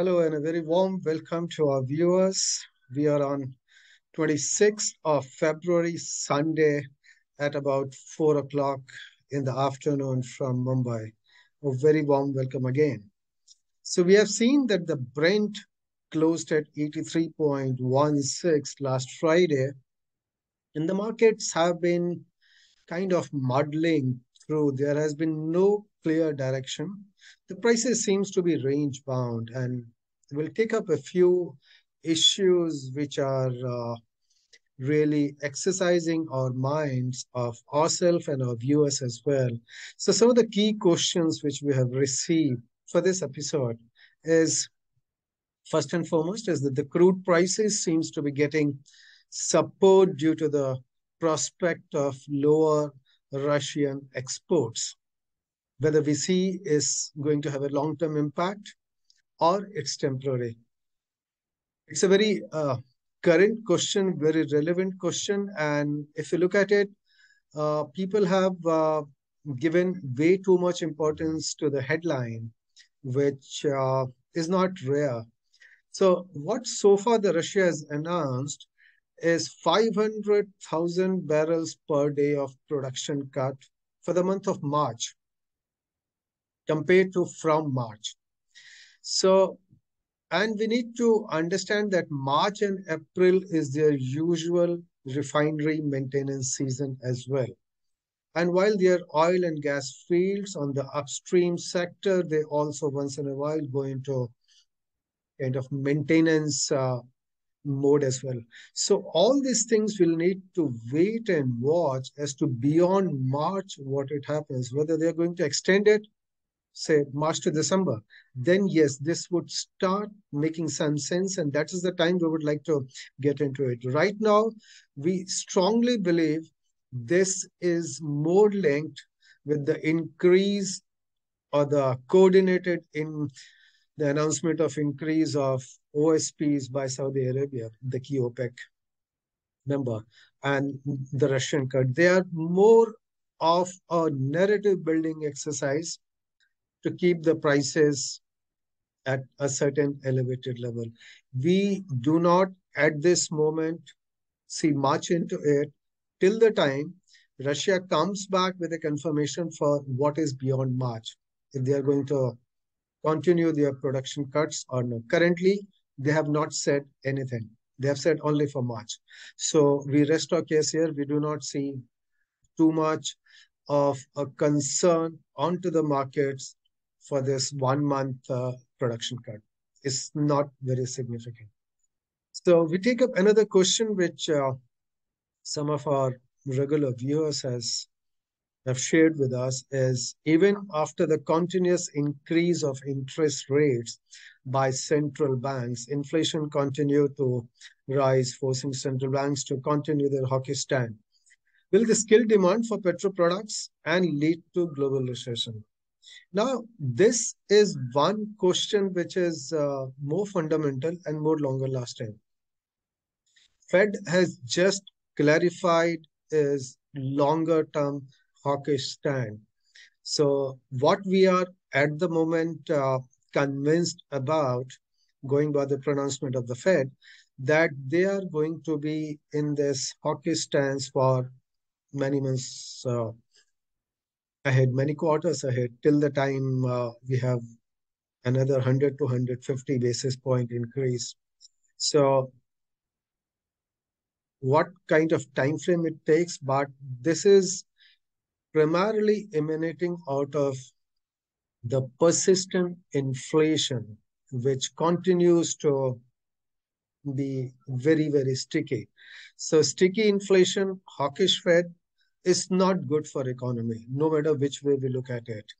Hello and a very warm welcome to our viewers. We are on 26th of February, Sunday at about 4 o'clock in the afternoon from Mumbai. A very warm welcome again. So we have seen that the Brent closed at 83.16 last Friday, and the markets have been kind of muddling through. There has been no clear direction. The prices seems to be range bound, and we'll take up a few issues which are really exercising our minds of ourselves and our viewers as well. So some of the key questions which we have received for this episode is, first and foremost, is that the crude prices seems to be getting support due to the prospect of lower Russian exports. Whether we see is going to have a long-term impact or it's temporary. It's a very current question, very relevant question. And if you look at it, people have given way too much importance to the headline, which is not rare. So what so far the Russia has announced is 500,000 barrels per day of production cut for the month of March compared to from March. So, and we need to understand that March and April is their usual refinery maintenance season as well. And while they are oil and gas fields on the upstream sector, they also once in a while go into kind of maintenance mode as well. So all these things will need to wait and watch as to beyond March what it happens, whether they're going to extend it, say March to December, then yes, this would start making some sense, and that is the time we would like to get into it. Right now, we strongly believe this is more linked with the increase or the coordinated in the announcement of increase of OSPs by Saudi Arabia, the key OPEC member, and the Russian cut. They are more of a narrative building exercise to keep the prices at a certain elevated level. We do not at this moment see much into it till the time Russia comes back with a confirmation for what is beyond March, if they are going to continue their production cuts or no. Currently, they have not said anything. They have said only for March. So we rest our case here. We do not see too much of a concern onto the markets for this 1 month production cut. It's not very significant. So we take up another question which some of our regular viewers have shared with us is, even after the continuous increase of interest rates by central banks, inflation continued to rise, forcing central banks to continue their hawkish stand. Will this kill demand for petro products and lead to global recession? Now, this is one question which is more fundamental and more longer lasting. Fed has just clarified its longer term hawkish stand. So what we are at the moment convinced about, going by the pronouncement of the Fed, that they are going to be in this hawkish stance for many months ahead, many quarters ahead, till the time we have another 100 to 150 basis point increase. So what kind of time frame it takes, but this is primarily emanating out of the persistent inflation, which continues to be very, very sticky. So sticky inflation, hawkish Fed is not good for economy, no matter which way we look at it.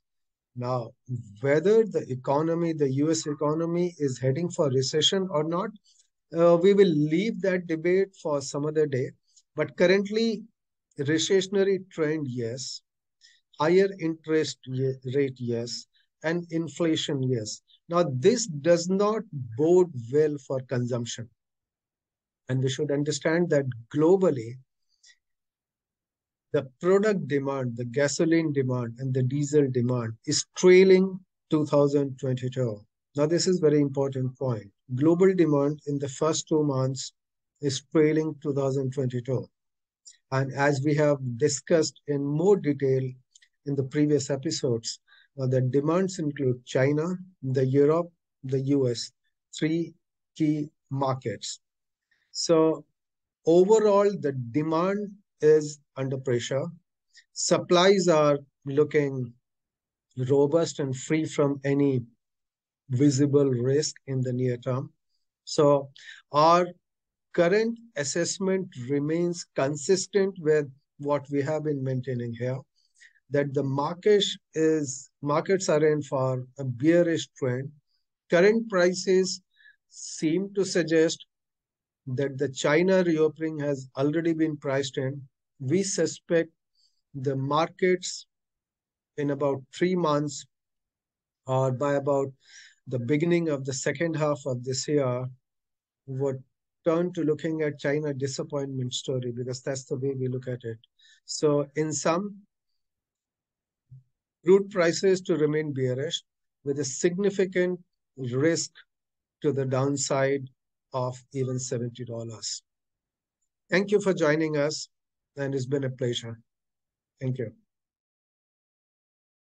Now, whether the economy, the US economy is heading for recession or not, we will leave that debate for some other day. But currently, recessionary trend, yes. Higher interest rate, yes. And inflation, yes. Now, this does not bode well for consumption. And we should understand that globally, the product demand, the gasoline demand, and the diesel demand is trailing 2022. Now, this is very important point. Global demand in the first 2 months is trailing 2022. And as we have discussed in more detail in the previous episodes, the demands include China, the Europe, the US, three key markets. So overall, the demand is under pressure. Supplies are looking robust and free from any visible risk in the near term. So our current assessment remains consistent with what we have been maintaining here, that the markets are in for a bearish trend. Current prices seem to suggest that the China reopening has already been priced in. We suspect the markets in about 3 months or by about the beginning of the second half of this year would turn to looking at China disappointment story, because that's the way we look at it. So in sum, crude prices to remain bearish with a significant risk to the downside of even $70. Thank you for joining us, and it's been a pleasure. Thank you.